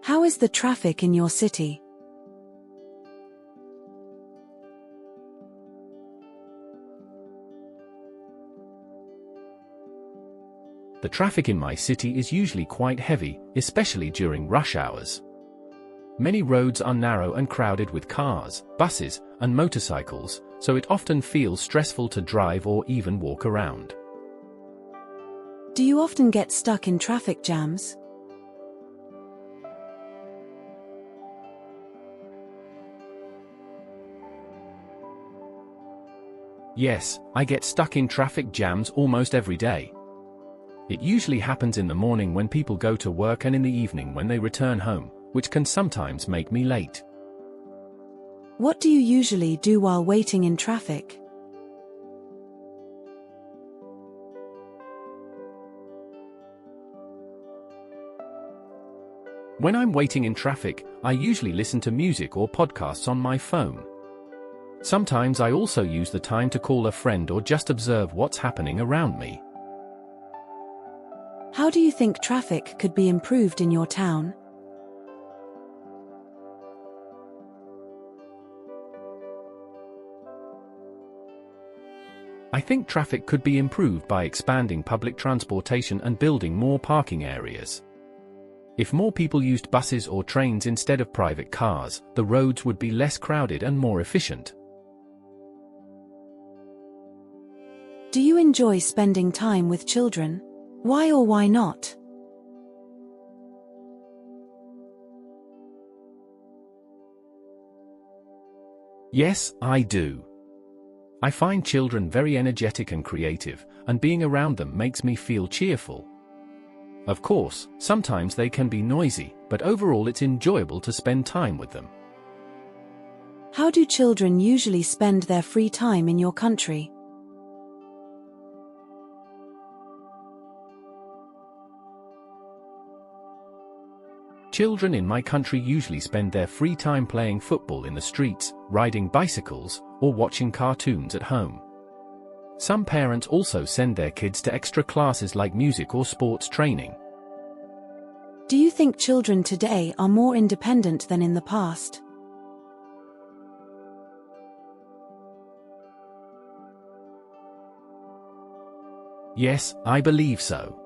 How is the traffic in your city? The traffic in my city is usually quite heavy, especially during rush hours. Many roads are narrow and crowded with cars, buses, and motorcycles, so it often feels stressful to drive or even walk around. Do you often get stuck in traffic jams? Yes, I get stuck in traffic jams almost every day. It usually happens in the morning when people go to work and in the evening when they return home, which can sometimes make me late. What do you usually do while waiting in traffic? When I'm waiting in traffic, I usually listen to music or podcasts on my phone. Sometimes I also use the time to call a friend or just observe what's happening around me. How do you think traffic could be improved in your town? I think traffic could be improved by expanding public transportation and building more parking areas. If more people used buses or trains instead of private cars, the roads would be less crowded and more efficient. Do you enjoy spending time with children? Why or why not? Yes, I do. I find children very energetic and creative, and being around them makes me feel cheerful. Of course, sometimes they can be noisy, but overall it's enjoyable to spend time with them. How do children usually spend their free time in your country? Children in my country usually spend their free time playing football in the streets, riding bicycles, or watching cartoons at home. Some parents also send their kids to extra classes like music or sports training. Do you think children today are more independent than in the past? Yes, I believe so.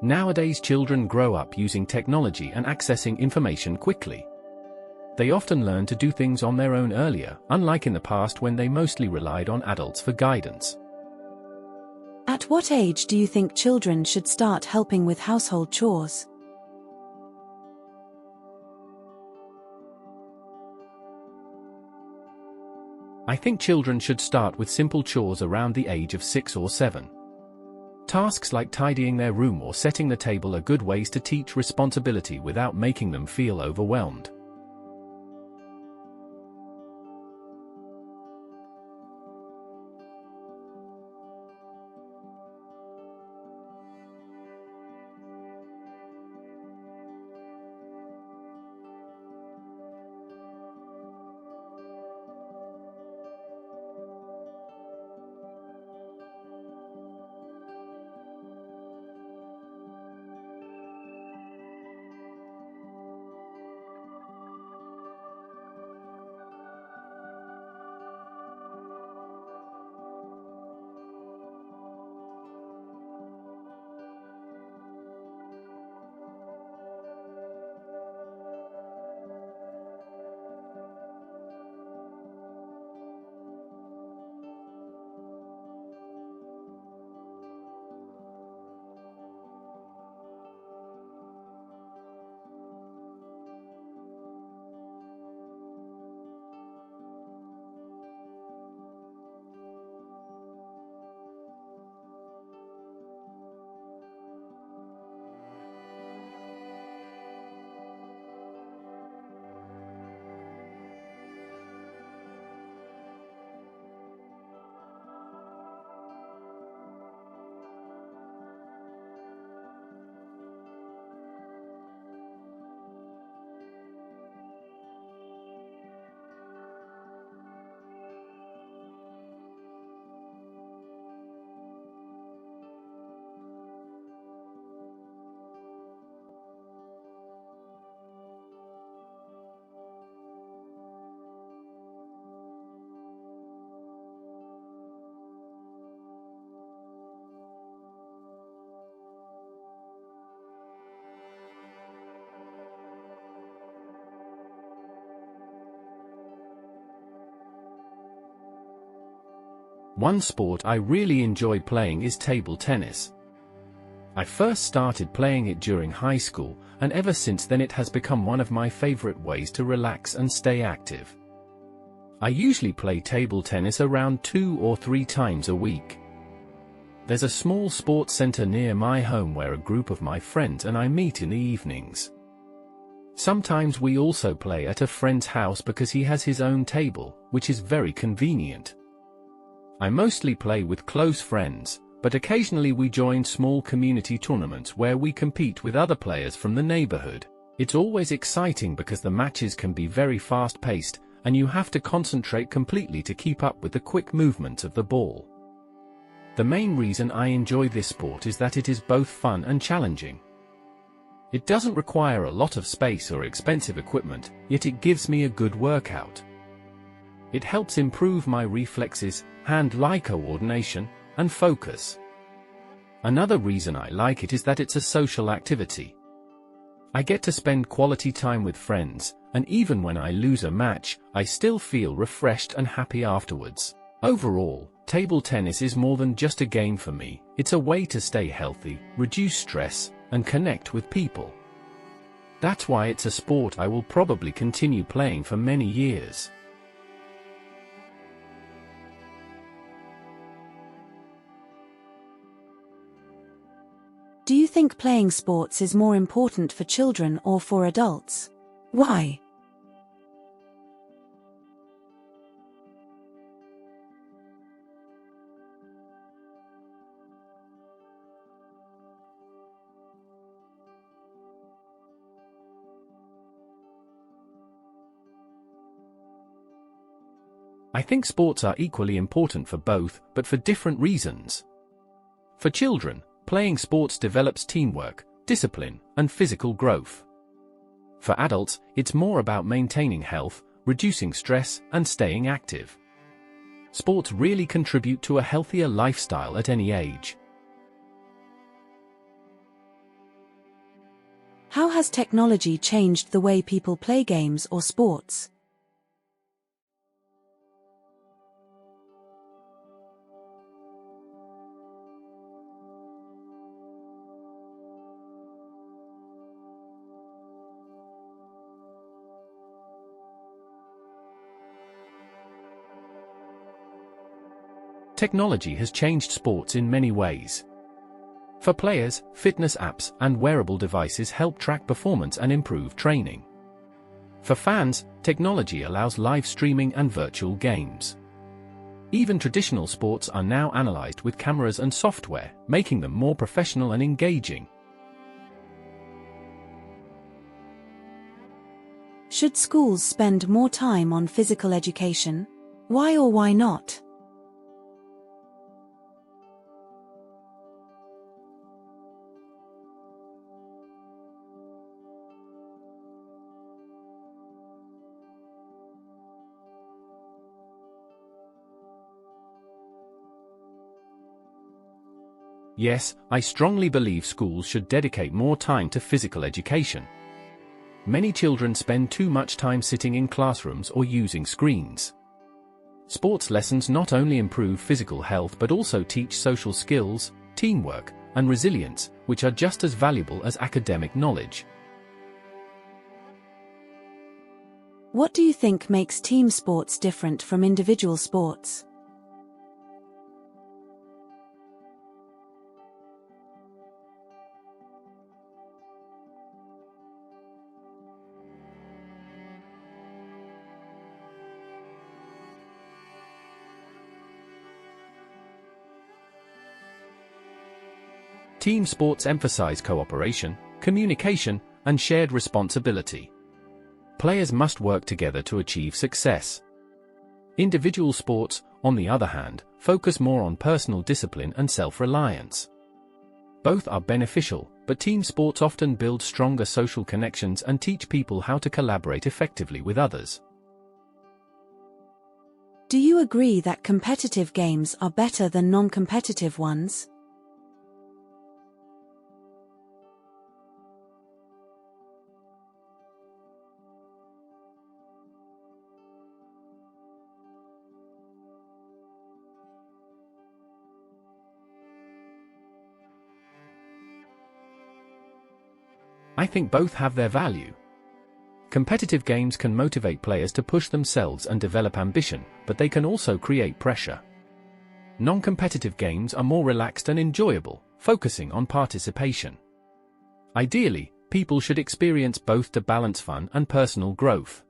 Nowadays children grow up using technology and accessing information quickly. They often learn to do things on their own earlier, unlike in the past when they mostly relied on adults for guidance. At what age do you think children should start helping with household chores? I think children should start with simple chores around the age of 6 or 7. Tasks like tidying their room or setting the table are good ways to teach responsibility without making them feel overwhelmed. One sport I really enjoy playing is table tennis. I first started playing it during high school, and ever since then it has become one of my favorite ways to relax and stay active. I usually play table tennis around 2 or 3 times a week. There's a small sports center near my home where a group of my friends and I meet in the evenings. Sometimes we also play at a friend's house because he has his own table, which is very convenient. I mostly play with close friends, but occasionally we join small community tournaments where we compete with other players from the neighborhood. It's always exciting because the matches can be very fast-paced, and you have to concentrate completely to keep up with the quick movements of the ball. The main reason I enjoy this sport is that it is both fun and challenging. It doesn't require a lot of space or expensive equipment, yet it gives me a good workout. It helps improve my reflexes, hand-eye coordination, and focus. Another reason I like it is that it's a social activity. I get to spend quality time with friends, and even when I lose a match, I still feel refreshed and happy afterwards. Overall, table tennis is more than just a game for me. It's a way to stay healthy, reduce stress, and connect with people. That's why it's a sport I will probably continue playing for many years. Do you think playing sports is more important for children or for adults? Why? I think sports are equally important for both, but for different reasons. For children, playing sports develops teamwork, discipline, and physical growth. For adults, it's more about maintaining health, reducing stress, and staying active. Sports really contribute to a healthier lifestyle at any age. How has technology changed the way people play games or sports? Technology has changed sports in many ways. For players, fitness apps and wearable devices help track performance and improve training. For fans, technology allows live streaming and virtual games. Even traditional sports are now analyzed with cameras and software, making them more professional and engaging. Should schools spend more time on physical education? Why or why not? Yes, I strongly believe schools should dedicate more time to physical education. Many children spend too much time sitting in classrooms or using screens. Sports lessons not only improve physical health but also teach social skills, teamwork, and resilience, which are just as valuable as academic knowledge. What do you think makes team sports different from individual sports? Team sports emphasize cooperation, communication, and shared responsibility. Players must work together to achieve success. Individual sports, on the other hand, focus more on personal discipline and self-reliance. Both are beneficial, but team sports often build stronger social connections and teach people how to collaborate effectively with others. Do you agree that competitive games are better than non-competitive ones? I think both have their value. Competitive games can motivate players to push themselves and develop ambition, but they can also create pressure. Non-competitive games are more relaxed and enjoyable, focusing on participation. Ideally, people should experience both to balance fun and personal growth.